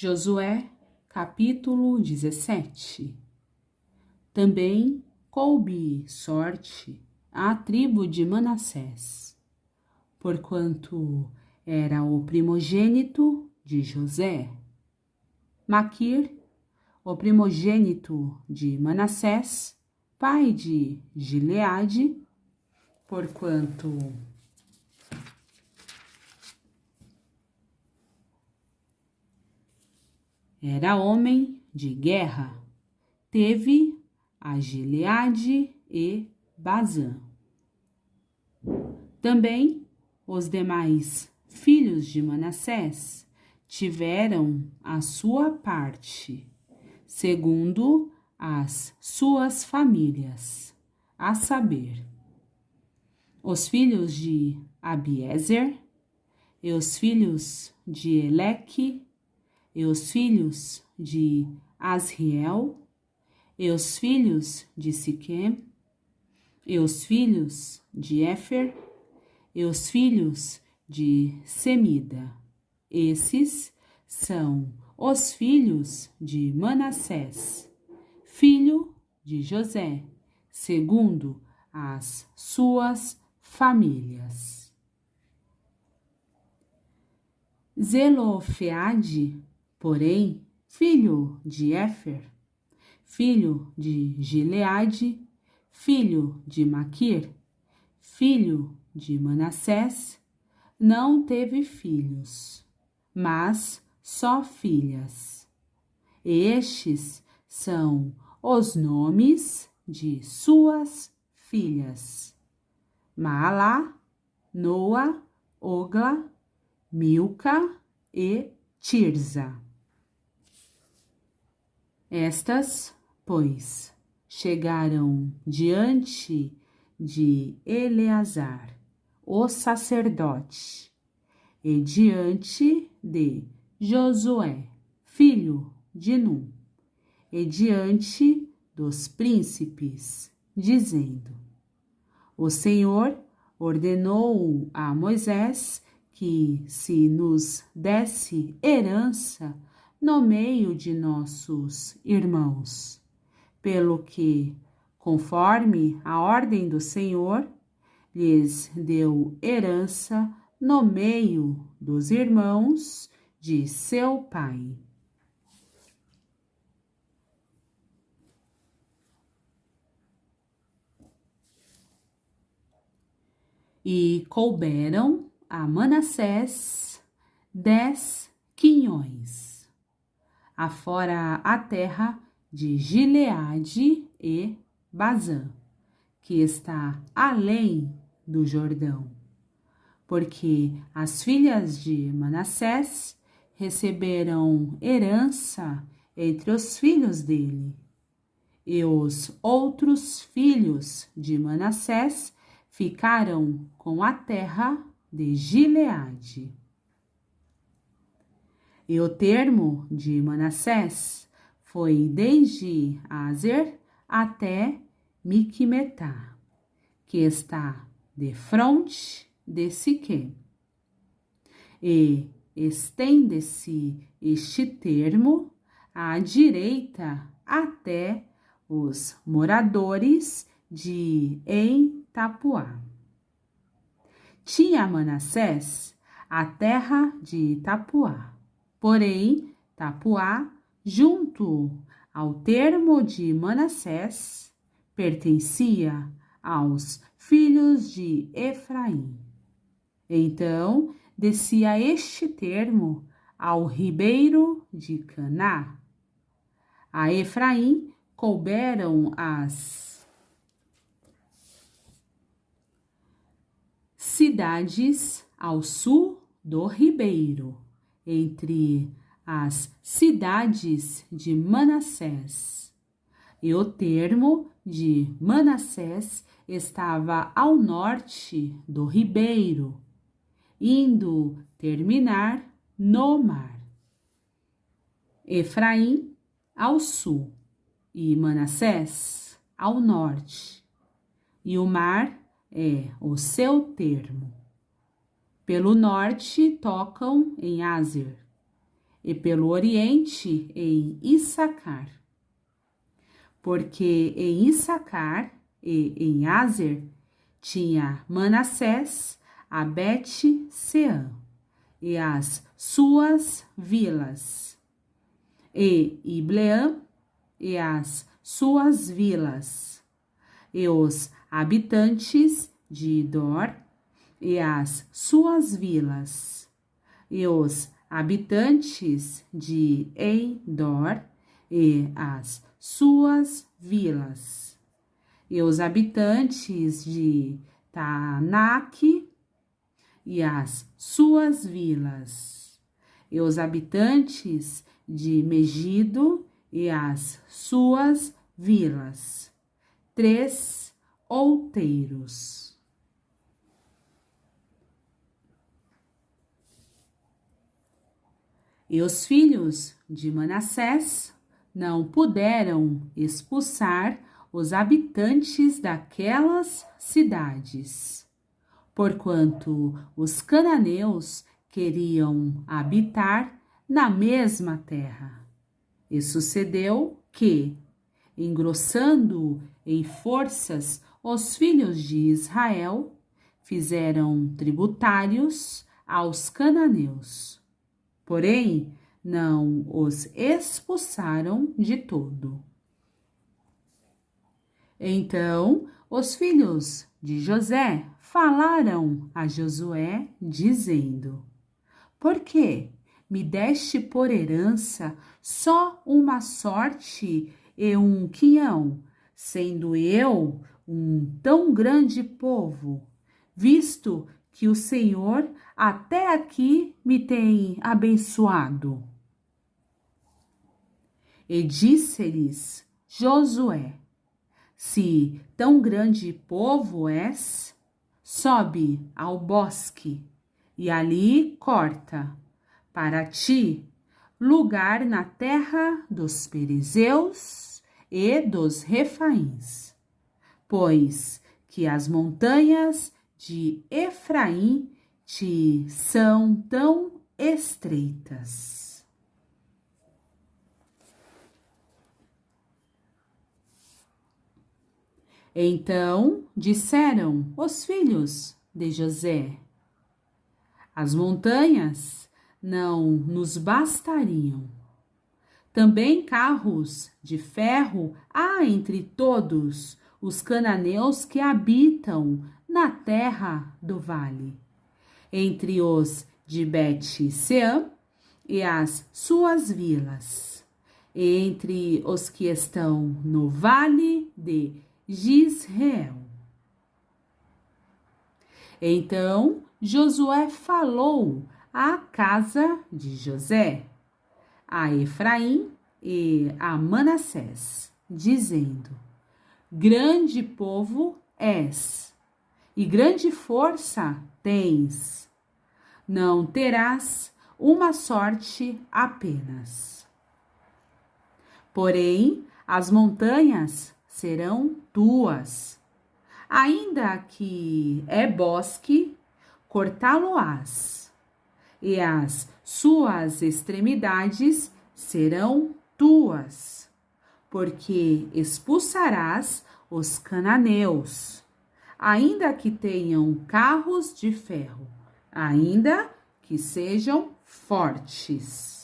Josué, capítulo 17. Também coube sorte à tribo de Manassés, porquanto era o primogênito de José. Maquir, o primogênito de Manassés, pai de Gileade, porquanto era homem de guerra, teve a Gileade e Bazã. Também os demais filhos de Manassés tiveram a sua parte, segundo as suas famílias, a saber, os filhos de Abiezer, e os filhos de Eleque, e os filhos de Asriel, e os filhos de Siquém, e os filhos de Éfer, e os filhos de Semida. Esses são os filhos de Manassés, filho de José, segundo as suas famílias. Zelofeade, porém, filho de Éfer, filho de Gileade, filho de Maquir, filho de Manassés, não teve filhos, mas só filhas. Estes são os nomes de suas filhas: Maalá, Noa, Ogla, Milca e Tirza. Estas, pois, chegaram diante de Eleazar, o sacerdote, e diante de Josué, filho de Num, e diante dos príncipes, dizendo: O Senhor ordenou a Moisés que se nos desse herança no meio de nossos irmãos, pelo que, conforme a ordem do Senhor, lhes deu herança no meio dos irmãos de seu pai. E couberam a Manassés 10 quinhões, afora a terra de Gileade e Bazã, que está além do Jordão, porque as filhas de Manassés receberam herança entre os filhos dele, e os outros filhos de Manassés ficaram com a terra de Gileade. E o termo de Manassés foi desde Azer até Miquimetá, que está defronte de Siquém. E estende-se este termo à direita até os moradores de Tapuá. Tinha Manassés a terra de Tapuá, porém Tapuá, junto ao termo de Manassés, pertencia aos filhos de Efraim. Então descia este termo ao ribeiro de Caná. A Efraim couberam as cidades ao sul do ribeiro, entre as cidades de Manassés. E o termo de Manassés estava ao norte do ribeiro, indo terminar no mar. Efraim ao sul e Manassés ao norte, e o mar é o seu termo. Pelo norte tocam em Azer, e pelo oriente em Issacar. Porque em Issacar e em Aser tinha Manassés a Bet-Seã e as suas vilas, e Ibleã e as suas vilas, e os habitantes de Dor e as suas vilas, e os habitantes de Endor e as suas vilas, e os habitantes de Taanaque e as suas vilas, e os habitantes de Megido e as suas vilas, 3 outeiros. E os filhos de Manassés não puderam expulsar os habitantes daquelas cidades, porquanto os cananeus queriam habitar na mesma terra. E sucedeu que, engrossando em forças os filhos de Israel, fizeram tributários aos cananeus. Porém, não os expulsaram de todo. Então, os filhos de José falaram a Josué, dizendo: Por que me deste por herança só uma sorte e um quinhão, sendo eu um tão grande povo, visto que o Senhor até aqui me tem abençoado? E disse-lhes Josué: Se tão grande povo és, sobe ao bosque e ali corta para ti lugar na terra dos Perizeus e dos Refaíns, pois que as montanhas de Efraim te são tão estreitas. Então disseram os filhos de José: As montanhas não nos bastariam. Também carros de ferro há entre todos os cananeus que habitam na terra do vale, entre os de Bet-Seã e as suas vilas, e entre os que estão no vale de Jizreel. Então Josué falou à casa de José, a Efraim e a Manassés, dizendo: Grande povo és, e grande força tens. Não terás uma sorte apenas. Porém, as montanhas serão tuas. Ainda que é bosque, cortá-lo-ás, e as suas extremidades serão tuas, porque expulsarás os cananeus, ainda que tenham carros de ferro, ainda que sejam fortes.